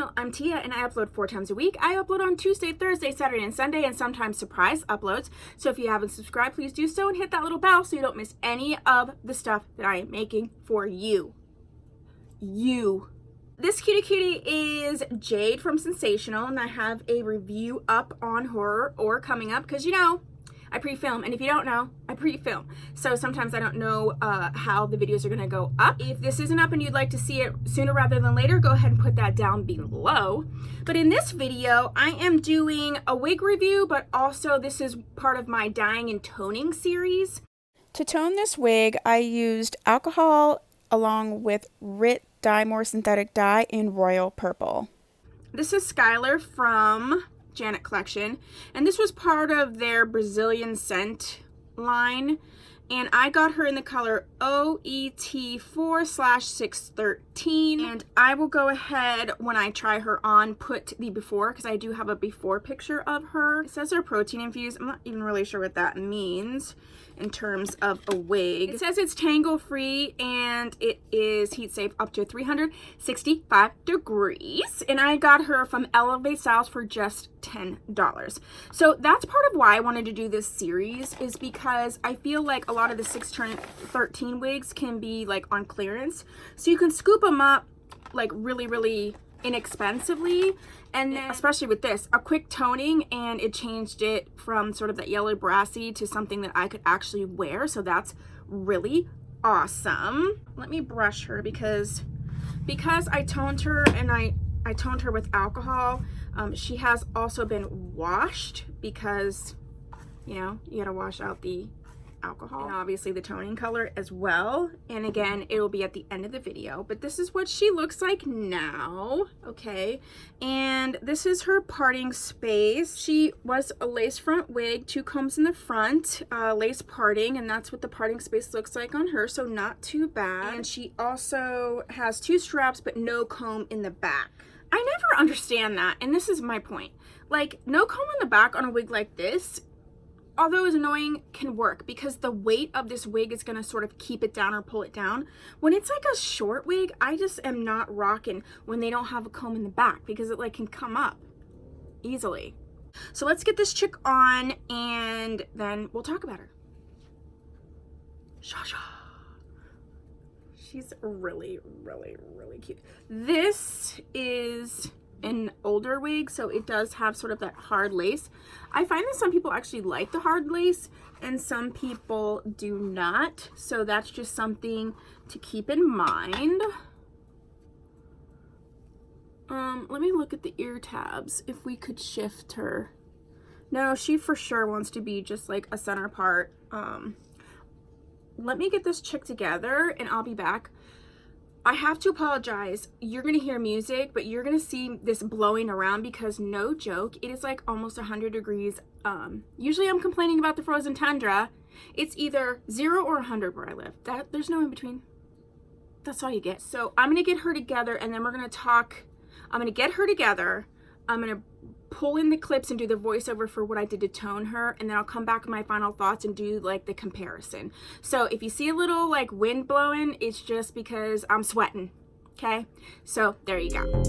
channel. I'm Tia and I upload 4 times a week. I upload on Tuesday, Thursday, Saturday, and Sunday, and sometimes surprise uploads. So if you haven't subscribed, please do so and hit that little bell so you don't miss any of the stuff that I am making for you. This cutie is Jade from Sensational, and I have a review up on her or coming up because, you know, I pre-film, and if you don't know, I pre-film. So sometimes I don't know how the videos are gonna go up. If this isn't up and you'd like to see it sooner rather than later, go ahead and put that down below. But in this video, I am doing a wig review, but also this is part of my dyeing and toning series. To tone this wig, I used alcohol along with Rit Dye More Synthetic Dye in Royal Purple. This is Skyler from Janet Collection, and this was part of their Brazilian scent line, and I got her in the color OET4613, and I will go ahead when I try her on put the before, because I do have a before picture of her. It says they're protein infused. I'm not even really sure what that means in terms of a wig. It says it's tangle free and it is heat safe up to 365 degrees, and I got her from Elevate Styles for just $10. So that's part of why I wanted to do this series, is because I feel like a lot of the 613 wigs can be like on clearance, so you can scoop them up like really inexpensively. And then, especially with this, a quick toning, and it changed it from sort of that yellow brassy to something that I could actually wear, so that's really awesome. Let me brush her because I toned her, and I toned her with alcohol. She has also been washed because, you know, you gotta wash out the alcohol, and obviously the toning color as well. And again, it will be at the end of the video, but this is what she looks like now. Okay, and this is her parting space. She was a lace front wig, 2 combs in the front, lace parting, and that's what the parting space looks like on her, so not too bad. And she also has 2 straps but no comb in the back. I never understand that, and this is my point. Like, no comb in the back on a wig like this, although it's annoying, can work because the weight of this wig is going to sort of keep it down or pull it down. When it's like a short wig, I just am not rocking when they don't have a comb in the back because it like can come up easily. So let's get this chick on and then we'll talk about her. Shasha. She's really cute. This is an older wig, so it does have sort of that hard lace. I find that some people actually like the hard lace and some people do not, so that's just something to keep in mind. Let me look at the ear tabs if we could shift her. No, she for sure wants to be just like a center part. Let me get this chick together and I'll be back. I have to apologize. You're gonna hear music, but you're gonna see this blowing around because, no joke, it is like almost 100 degrees. Usually I'm complaining about the frozen tundra. It's either 0 or 100 where I live. There's no in between. That's all you get. So I'm gonna get her together and then we're gonna talk. I'm gonna get her together. I'm gonna pull in the clips and do the voiceover for what I did to tone her, and then I'll come back with my final thoughts and do like the comparison. So if you see a little like wind blowing, it's just because I'm sweating. Okay, so there you go.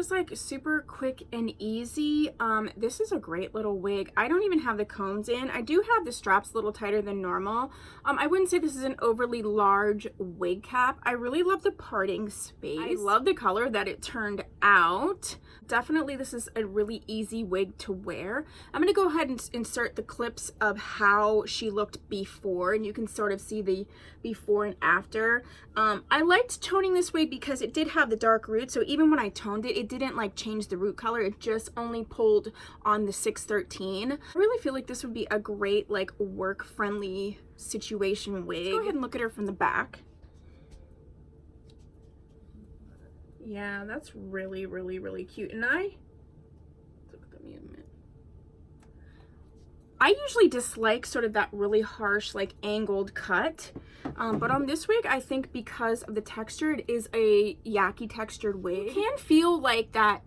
was like super quick and easy. This is a great little wig. I don't even have the combs in. I do have the straps a little tighter than normal. I wouldn't say this is an overly large wig cap. I really love the parting space. I love the color that it turned out. Definitely this is a really easy wig to wear. I'm gonna go ahead and insert the clips of how she looked before, and you can sort of see the before and after. I liked toning this wig because it did have the dark root, so even when I toned it, it didn't like change the root color. It just only pulled on the 613. I really feel like this would be a great like work friendly situation wig. Let's go ahead and look at her from the back. Yeah, that's really, really, really cute. And I usually dislike sort of that really harsh, like angled cut. But on this wig, I think because of the texture, it is a yaki textured wig. You can feel like that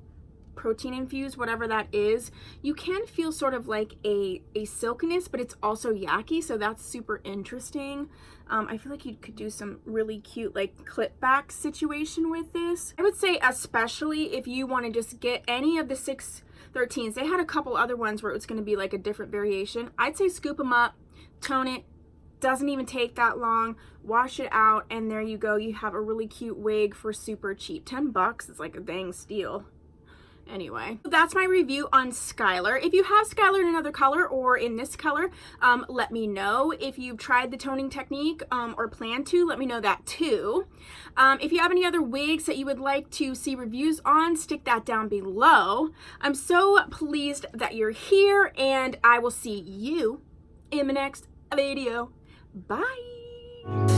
protein infused, whatever that is. You can feel sort of like a silkiness, but it's also yaki, so that's super interesting. I feel like you could do some really cute like clip back situation with this. I would say especially if you want to just get any of the 613s. They had a couple other ones where it was going to be like a different variation. I'd say scoop them up, tone it. Doesn't even take that long. Wash it out, and there you go. You have a really cute wig for super cheap. 10 bucks is like a dang steal. Anyway, that's my review on SKYLER. If you have SKYLER in another color or in this color, let me know. If you've tried the toning technique or plan to, let me know that too. If you have any other wigs that you would like to see reviews on, stick that down below. I'm so pleased that you're here, and I will see you in the next video. Bye.